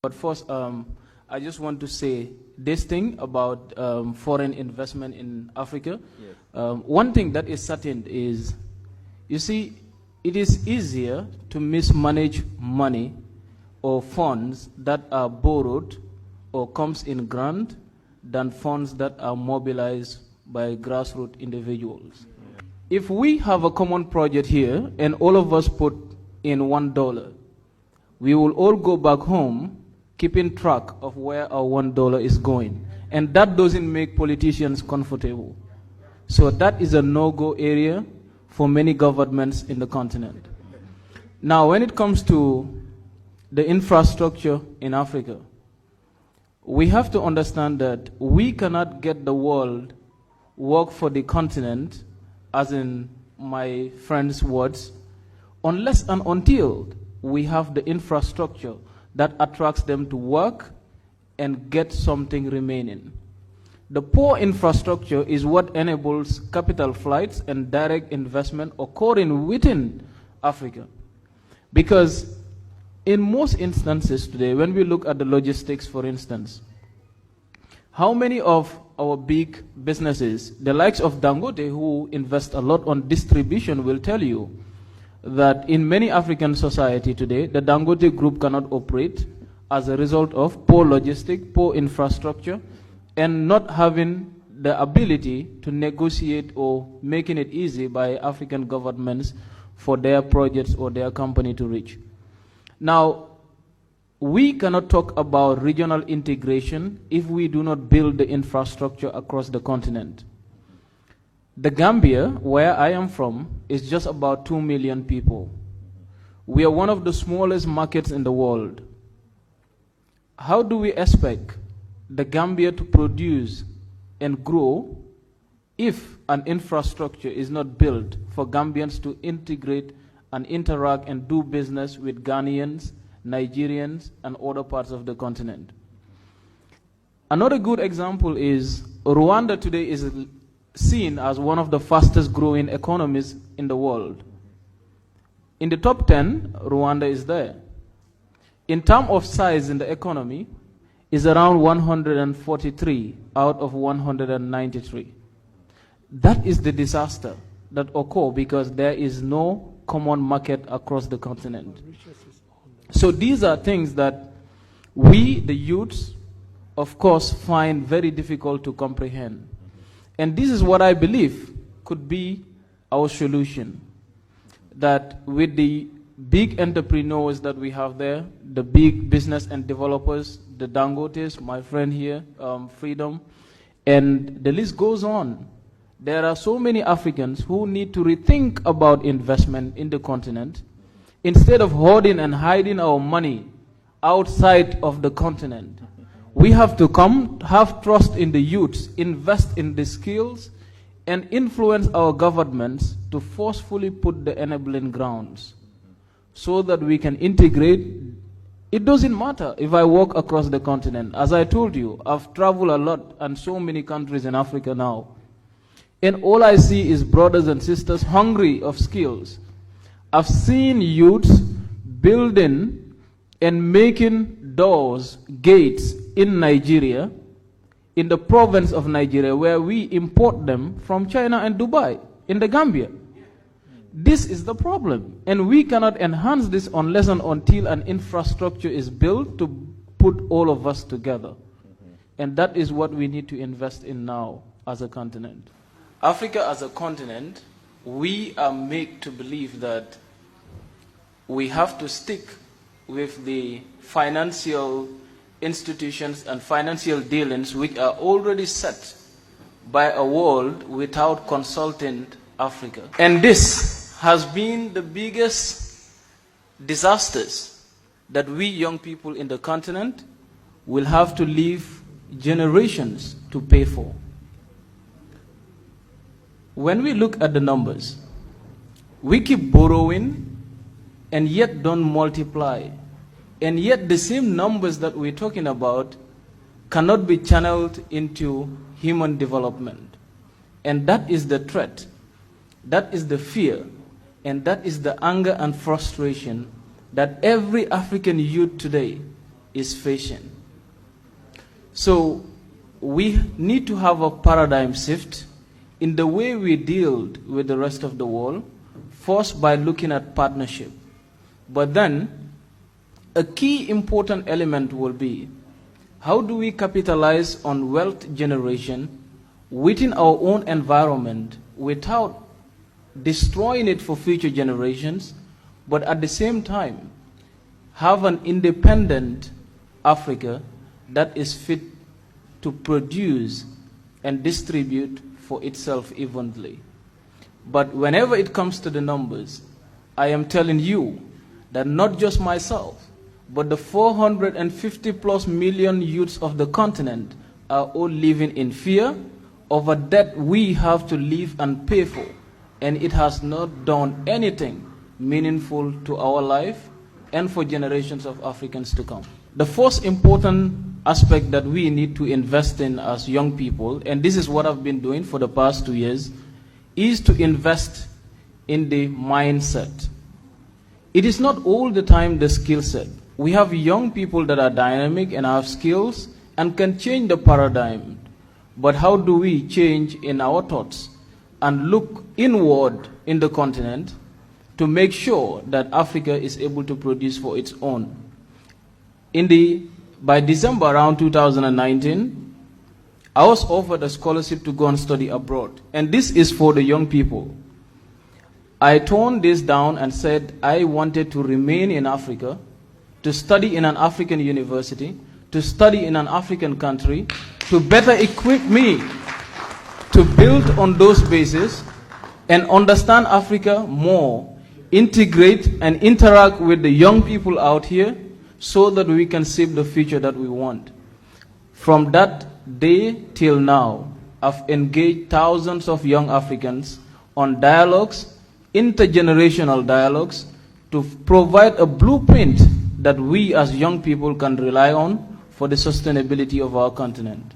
But first, I just want to say this thing about foreign investment in Africa. Yes. One thing that is certain is, you see, it is easier to mismanage money or funds that are borrowed or comes in grant than funds that are mobilized by grassroots individuals. Yeah. If we have a common project here and all of us put in $1, we will all go back home keeping track of where our $1 is going. And that doesn't make politicians comfortable. So that is a no-go area for many governments in the continent. Now, when it comes to the infrastructure in Africa, we have to understand that we cannot get the world work for the continent, as in my friend's words, unless and until we have the infrastructure that attracts them to work and get something remaining. The poor infrastructure is what enables capital flights and direct investment occurring within Africa. Because in most instances today, when we look at the logistics, for instance, how many of our big businesses, the likes of Dangote, who invest a lot on distribution, will tell you that in many African society today, the Dangote group cannot operate as a result of poor logistics, poor infrastructure, and not having the ability to negotiate or making it easy by African governments for their projects or their company to reach. Now, we cannot talk about regional integration if we do not build the infrastructure across the continent. The Gambia, where I am from, is just about 2 million people. We are one of the smallest markets in the world. How do we expect the Gambia to produce and grow if an infrastructure is not built for Gambians to integrate and interact and do business with Ghanaians, Nigerians, and other parts of the continent? Another good example is Rwanda today is seen as one of the fastest growing economies in the world. In the top 10, Rwanda is there. In terms of size in the economy, is around 143 out of 193. That is the disaster that occurs because there is no common market across the continent. So these are things that we, the youths, of course, find very difficult to comprehend. And this is what I believe could be our solution. That with the big entrepreneurs that we have there, the big business and developers, the Dangotes, my friend here, Freedom, and the list goes on. There are so many Africans who need to rethink about investment in the continent instead of hoarding and hiding our money outside of the continent. We have to come, have trust in the youths, invest in the skills, and influence our governments to forcefully put the enabling grounds so that we can integrate. It doesn't matter if I walk across the continent. As I told you, I've traveled a lot and so many countries in Africa now. And all I see is brothers and sisters hungry of skills. I've seen youths building and making doors, gates in Nigeria, in the province of Nigeria, where we import them from China and Dubai, in the Gambia. This is the problem. And we cannot enhance this unless and until an infrastructure is built to put all of us together. And that is what we need to invest in now as a continent. Africa as a continent, we are made to believe that we have to stick with the financial institutions and financial dealings which are already set by a world without consulting Africa. And this has been the biggest disasters that we young people in the continent will have to leave generations to pay for. When we look at the numbers, we keep borrowing and yet don't multiply. And yet the same numbers that we're talking about cannot be channeled into human development. And that is the threat. That is the fear. And that is the anger and frustration that every African youth today is facing. So we need to have a paradigm shift in the way we deal with the rest of the world, first by looking at partnership. But then a key important element will be, how do we capitalize on wealth generation within our own environment without destroying it for future generations, but at the same time have an independent Africa that is fit to produce and distribute for itself evenly. But whenever it comes to the numbers, I am telling you that not just myself, but the 450 plus million youths of the continent are all living in fear of a debt we have to live and pay for, and it has not done anything meaningful to our life and for generations of Africans to come. The first important aspect that we need to invest in as young people, and this is what I've been doing for the past 2 years, is to invest in the mindset. It is not all the time the skill set. We have young people that are dynamic and have skills and can change the paradigm. But how do we change in our thoughts and look inward in the continent to make sure that Africa is able to produce for its own? By December around 2019, I was offered a scholarship to go and study abroad. And this is for the young people. I toned this down and said I wanted to remain in Africa, to study in an African university, to study in an African country, to better equip me to build on those bases and understand Africa more, integrate and interact with the young people out here so that we can shape the future that we want. From that day till now, I've engaged thousands of young Africans on dialogues, intergenerational dialogues, to provide a blueprint that we as young people can rely on for the sustainability of our continent.